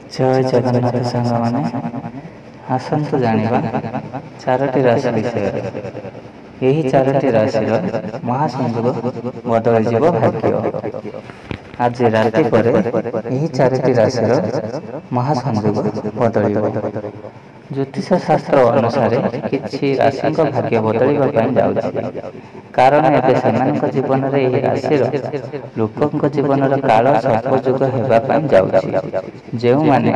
जय जगन्नाथ सांग माने आसंतु जानिबा चारोटी राशि विषय। यही चारोटी राशि महासंयोग बदल जीव भाग्य। आज राति पर यही चारोटी राशि महासंयोग बदल। ज्योतिष शास्त्र अनुसार किसी राशि भाग्य बदल जाऊँगी कारण एवं से जीवन में यह राशि लोकों जीवन काल सर्पयुग होगापी जाऊँगी। जो मैंने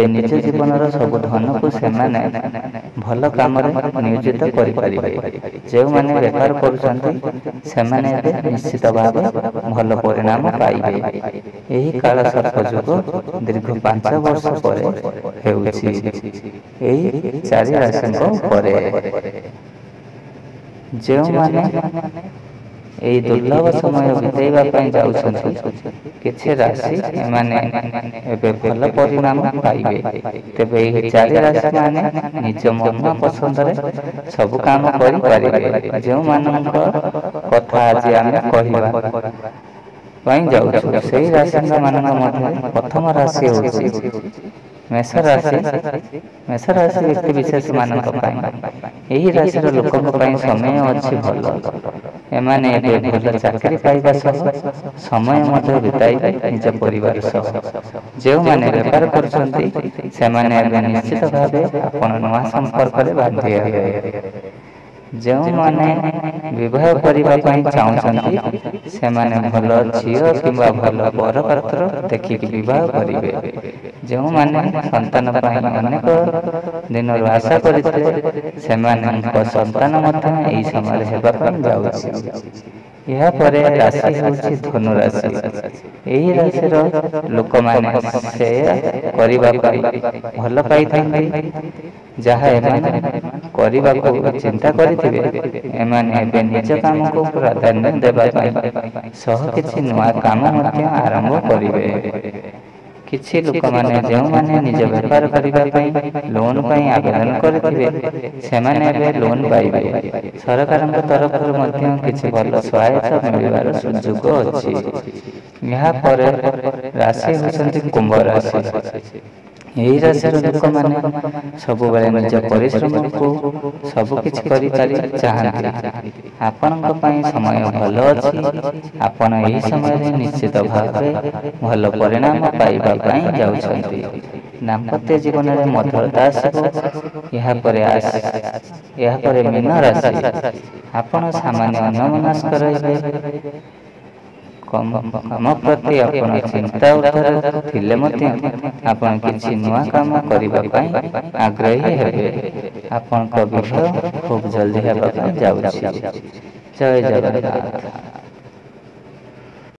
निज जीवन सब धन को भल कम नियोजित करें। जो मैंने बेपार कर निश्चित भाव भल परिणाम पाइबे। यही काल सर्पयुग दीर्घ 5 वर्ष पर यही 4 राशि जो माने यही दुर्लभ समय बिताइवाई जाऊँगी किसी राशि माने भल परिणाम पाइबे। तेबे यही 4 राशि माने निज मन पसंद सब काम करें। जो मान कथा आज आम कह जाऊँ से राशि मान प्रथम राशि हूँ मेष राशि। मेष राशि व्यक्ति विशेष मान यही राशि लोक समय अच्छी भल एमाने भल चाकरी पाइबा समय बिताई निज परिवार जो मैंने बेपार कर निश्चित भाव आप नुआ संपर्क बांधे। जो मैंने विवाह करने चाहूँगी से भल झील कि भल बर पात्र देखिक बह करेंगे। जो मैंने संतान अनेक दिन आशा करते संतान यही समय जाऊँगी। यापर राशि हूँ धनु राशि। यही राशि लोक मैंने भल पाई जहाँ करने चिंता करें निज काम को प्राधान्य देवाई सह किसी नुआ काम आरंभ करेंगे। किछि लोक माने जो माने निज व्यापार करने लोन पाई आवेदन करते लोन पाइबे। सरकार तरफ किसी भल सहायता मिलवार सुयोग अच्छी। यहाँ पर राशि होती कुंभ राशि। यही राशि लोक मैंने सब निज परिश्रम को सबकि चाहती आपण समय भल अच्छी। आपण यही समय निश्चित भाव भल परिणाम पाइबा जाऊँगी। दाम्पत्य जीवन में मधुरता यापर मीन राशि। आपण सामान्य अन्यमनस्क रहिबे। कम प्रति आपण चिंता उठे आपण किसी नुआ काम करने आग्रही हेबे। आपण विवाह खूब जल्दी होगा जाऊँगी। जय जगन्नाथ।